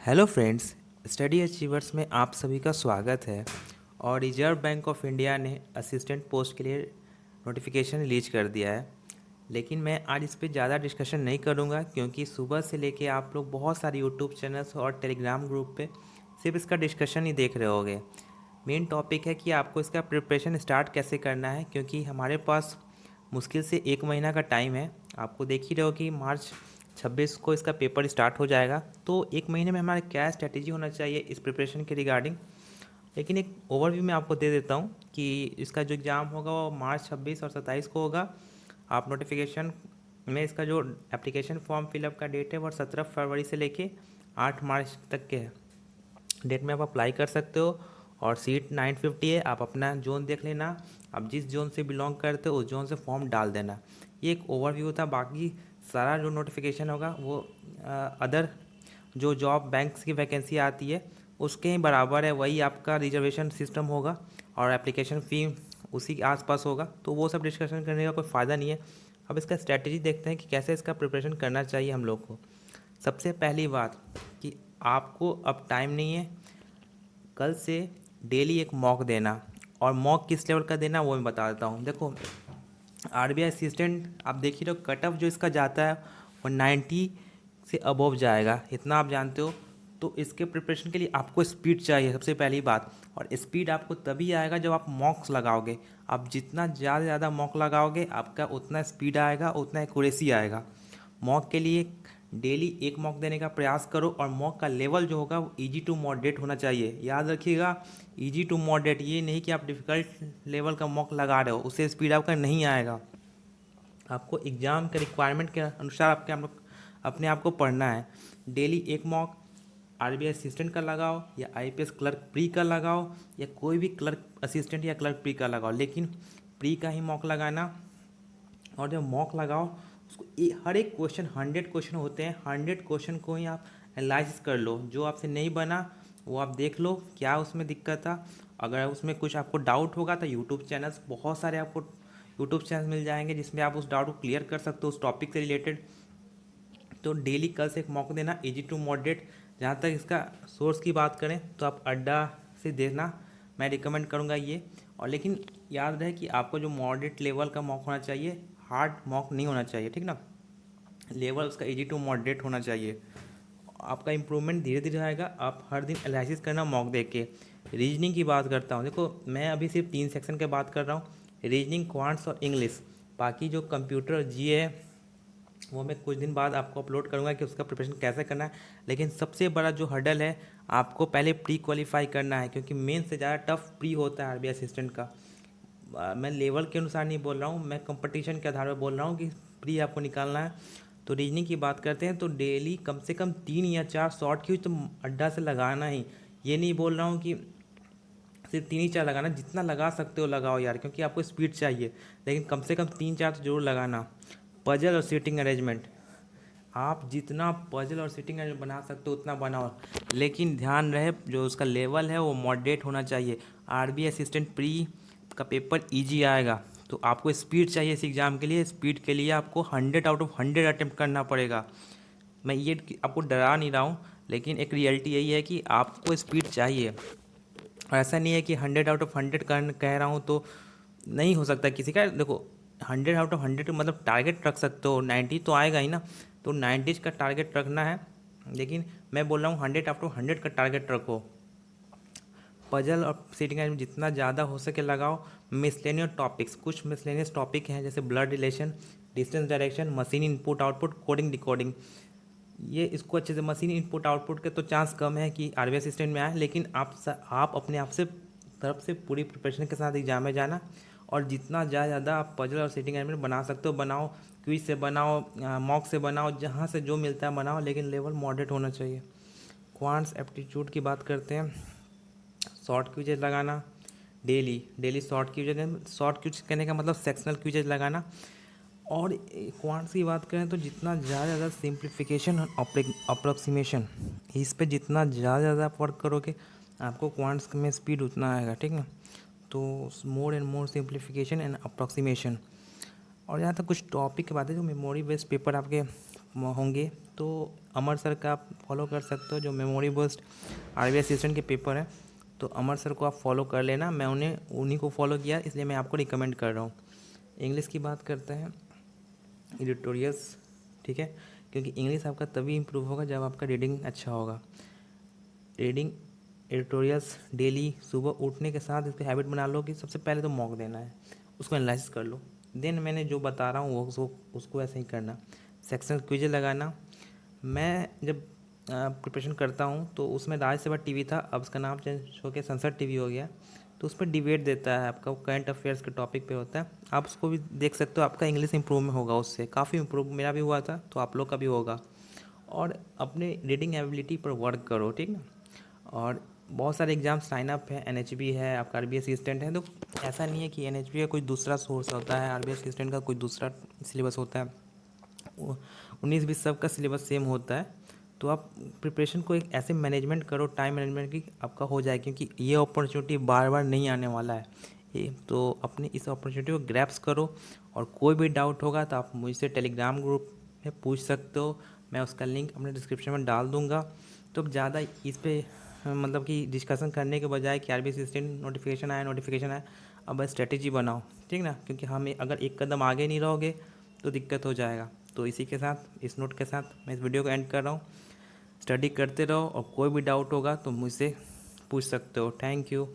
Hello friends, study achievers में आप सभी का स्वागत है। और रिजर्व बैंक ऑफ इंडिया ने असिस्टेंट पोस्ट के लिए नोटिफिकेशन रिलीज कर दिया है। लेकिन मैं आज इस पे ज़्यादा डिस्कशन नहीं करूँगा क्योंकि सुबह से लेके आप लोग बहुत सारे यूट्यूब चैनल्स और टेलीग्राम ग्रुप पे सिर्फ इसका डिस्कशन ही देख रहे होगे। मेन टॉपिक है कि आपको इसका प्रिपरेशन स्टार्ट कैसे करना है, क्योंकि हमारे पास मुश्किल से 1 महीना का टाइम है। आपको देख ही रहे हो कि मार्च 26 को इसका पेपर स्टार्ट हो जाएगा। तो 1 महीने में हमारा क्या स्ट्रैटेजी होना चाहिए इस प्रिपरेशन के रिगार्डिंग। लेकिन एक ओवरव्यू मैं आपको दे देता हूँ कि इसका जो एग्ज़ाम होगा वो मार्च 26 और 27 को होगा। आप नोटिफिकेशन में इसका जो एप्लीकेशन फॉर्म फिलअप का डेट है वो 17 फरवरी से लेके 8 मार्च तक के है डेट में आप अप्लाई कर सकते हो। और सीट 950 है। आप अपना जोन देख लेना, आप जिस जोन से बिलोंग करते हो उस जोन से फॉर्म डाल देना। ये एक ओवरव्यू था। बाकी सारा जो नोटिफिकेशन होगा वो अदर जो जॉब बैंक्स की वैकेंसी आती है उसके ही बराबर है। वही आपका रिजर्वेशन सिस्टम होगा और एप्लीकेशन फ़ी उसी के आसपास होगा। तो वो सब डिस्कशन करने का कोई फ़ायदा नहीं है। अब इसका स्ट्रैटेजी देखते हैं कि कैसे इसका प्रिपरेशन करना चाहिए हम लोग को। सबसे पहली बात कि आपको अब टाइम नहीं है, कल से डेली एक मॉक देना। और मॉक किस लेवल का देना वो मैं बता देता हूँ। देखो, आरबीआई असिस्टेंट आप देख ही रहो, कट ऑफ जो इसका जाता है वो 90 से अबव जाएगा, इतना आप जानते हो। तो इसके प्रिपरेशन के लिए आपको स्पीड चाहिए सबसे पहली बात। और स्पीड आपको तभी आएगा जब आप मॉक्स लगाओगे। आप जितना ज़्यादा मॉक लगाओगे आपका उतना स्पीड आएगा, उतना एक्यूरेसी आएगा। मॉक के लिए डेली एक मॉक देने का प्रयास करो। और मॉक का लेवल जो होगा वो इजी टू मॉडरेट होना चाहिए। याद रखिएगा, इजी टू मॉडरेट, ये नहीं कि आप डिफ़िकल्ट लेवल का मॉक लगा रहे हो, उससे स्पीड आपका नहीं आएगा। आपको एग्ज़ाम के रिक्वायरमेंट के अनुसार आपके हम लोग अपने आप को पढ़ना है। डेली एक मॉक आरबीआई असिस्टेंट का लगाओ या आईपीएस क्लर्क प्री का लगाओ या कोई भी क्लर्क असिस्टेंट या क्लर्क प्री का लगाओ, लेकिन प्री का ही मॉक लगाना। और जब मॉक लगाओ उसको हर एक क्वेश्चन 100 क्वेश्चन होते हैं, 100 क्वेश्चन को ही आप एनालाइसिस कर लो। जो आपसे नहीं बना वो आप देख लो क्या उसमें दिक्कत था। अगर उसमें कुछ आपको डाउट होगा तो यूट्यूब चैनल्स बहुत सारे आपको यूट्यूब चैनल मिल जाएंगे जिसमें आप उस डाउट को क्लियर कर सकते हो उस टॉपिक से रिलेटेड। तो डेली कल से एक मॉक देना, इजी टू मॉडरेट। जहाँ तक इसका सोर्स की बात करें तो आप अड्डा से देना, मैं रिकमेंड करूँगा ये। और लेकिन याद रहे कि आपको जो मॉडरेट लेवल का मॉक होना चाहिए, हार्ड मॉक नहीं होना चाहिए, ठीक ना। लेवल उसका इजी टू मॉडरेट होना चाहिए। आपका इम्प्रूवमेंट धीरे धीरे आएगा। आप हर दिन एनालिसिस करना मॉक देख के। रीजनिंग की बात करता हूँ, देखो मैं अभी सिर्फ 3 सेक्शन की बात कर रहा हूँ, रीजनिंग, क्वांट्स और इंग्लिश। बाकी जो कंप्यूटर जी है वो मैं कुछ दिन बाद आपको अपलोड करूँगा कि उसका प्रिपरेशन कैसे करना है। लेकिन सबसे बड़ा जो हर्डल है, आपको पहले प्री क्वालिफाई करना है, क्योंकि मेन से ज़्यादा टफ प्री होता है आरबीआई असिस्टेंट का। मैं लेवल के अनुसार नहीं बोल रहा हूँ, मैं कंपटीशन के आधार पर बोल रहा हूँ कि प्री आपको निकालना है। तो रीजनिंग की बात करते हैं तो डेली कम से कम 3 या 4 शॉर्ट क्यूज तो अड्डा से लगाना ही। ये नहीं बोल रहा हूँ कि सिर्फ 3 ही 4 लगाना, जितना लगा सकते हो लगाओ यार, क्योंकि आपको स्पीड चाहिए। लेकिन कम से कम 3-4 तो जरूर लगाना। पजल और सीटिंग अरेंजमेंट, आप जितना पजल और सीटिंग अरेंजमेंट बना सकते हो उतना बनाओ। लेकिन ध्यान रहे जो उसका लेवल है वो मॉडरेट होना चाहिए। आरबीआई असिस्टेंट प्री का पेपर इजी आएगा, तो आपको स्पीड चाहिए इस एग्ज़ाम के लिए। स्पीड के लिए आपको 100 आउट ऑफ 100 अटैम्प्ट करना पड़ेगा। मैं ये आपको डरा नहीं रहा हूँ, लेकिन एक रियलिटी यही है कि आपको स्पीड चाहिए। और ऐसा नहीं है कि 100 आउट ऑफ 100 कह रहा हूँ तो नहीं हो सकता किसी का। देखो, 100 आउट ऑफ 100 मतलब टारगेट रख सकते हो, 90 तो आएगा ही ना। तो 90 का टारगेट रखना है। लेकिन मैं बोल रहा हूँ 100 आउट ऑफ 100 का टारगेट रखो। पजल और सीटिंग में जितना ज़्यादा हो सके लगाओ। मिसलेनियस टॉपिक्स, कुछ मिसलेनियस टॉपिक हैं जैसे blood relation, distance direction, machine input output, coding decoding. ये इसको अच्छे से, मशीन इनपुट आउटपुट के तो चांस कम है कि आरबीआई असिस्टेंट में आए, लेकिन आप अपने आप से तरफ से पूरी प्रिपरेशन के साथ एग्जाम में जाना। और जितना ज़्यादा आप पजल और सीटिंग अरेंजमेंट बना सकते हो बनाओ, क्विज से बनाओ, मॉक से बनाओ, जहाँ से जो मिलता है बनाओ, लेकिन लेवल मॉडरेट होना चाहिए। क्वांट्स एप्टीट्यूड की बात करते हैं, शॉर्ट क्विजेज लगाना daily. Daily short quizzes, short quiz कहने का मतलब सेक्शनल क्विजेज लगाना। और क्वांट्स की बात करें तो जितना ज़्यादा सिंप्लीफिकेशन और अप्रोक्सीमेशन, इस पे जितना ज़्यादा आप वर्क करोगे आपको क्वांट्स में स्पीड उतना आएगा, ठीक ना। तो more and more simplification and approximation. और यहाँ तक कुछ टॉपिक की बात है जो मेमोरी बेस्ड पेपर आपके होंगे तो अमर सर का आप फॉलो कर सकते हो, जो मेमोरी बूस्ट आरबीआई असिस्टेंट के पेपर हैं, तो अमर सर को आप फॉलो कर लेना। मैं उन्हीं को फॉलो किया, इसलिए मैं आपको रिकमेंड कर रहा हूँ। इंग्लिश की बात करते हैं, एडिटोरियल्स, ठीक है, क्योंकि इंग्लिश आपका तभी इम्प्रूव होगा जब आपका रीडिंग अच्छा होगा। रीडिंग एडिटोरियल्स डेली सुबह उठने के साथ इसकी हैबिट बना लो कि सबसे पहले तो मॉक देना है, उसको एनालाइज कर लो, देन मैंने जो बता रहा हूँ वो उसको ऐसे ही करना। सेक्शन क्विज लगाना। मैं जब प्रिपरेशन करता हूँ तो उसमें राज्यसभा टीवी था, अब उसका नाम चेंज होकर संसद टीवी हो गया, तो उस पर डिबेट देता है, आपका करंट अफेयर्स के टॉपिक पे होता है, आप उसको भी देख सकते हो। आपका इंग्लिश इंप्रूव में होगा, उससे काफ़ी इम्प्रूव मेरा भी हुआ था, तो आप लोग का भी होगा। और अपने रीडिंग एबिलिटी पर वर्क करो, ठीक ना। और बहुत सारे एग्जाम साइन अप है, एनएचबी है, आपका आरबीआई असिस्टेंट है, तो ऐसा नहीं है कि एनएचबी का कोई दूसरा सोर्स होता है, आरबीआई असिस्टेंट का कोई दूसरा सिलेबस होता है, 19-20 सबका सिलेबस सेम होता है। तो आप प्रिपरेशन को एक ऐसे मैनेजमेंट करो, टाइम मैनेजमेंट की आपका हो जाए, क्योंकि ये अपॉर्चुनिटी बार बार नहीं आने वाला है। ये तो अपनी इस अपॉर्चुनिटी को ग्रैब्स करो, और कोई भी डाउट होगा तो आप मुझसे टेलीग्राम ग्रुप में पूछ सकते हो, मैं उसका लिंक अपने डिस्क्रिप्शन में डाल दूँगा। तो ज़्यादा इस पर मतलब कि डिस्कशन करने के बजाय कि आरबीआई असिस्टेंट नोटिफिकेशन आया, अब स्ट्रेटेजी बनाओ, ठीक ना, क्योंकि हमें अगर एक कदम आगे नहीं रहोगे तो दिक्कत हो जाएगा। तो इसी के साथ, इस नोट के साथ मैं इस वीडियो को एंड कर रहा हूँ। स्टडी करते रहो, और कोई भी डाउट होगा तो मुझसे पूछ सकते हो। Thank you.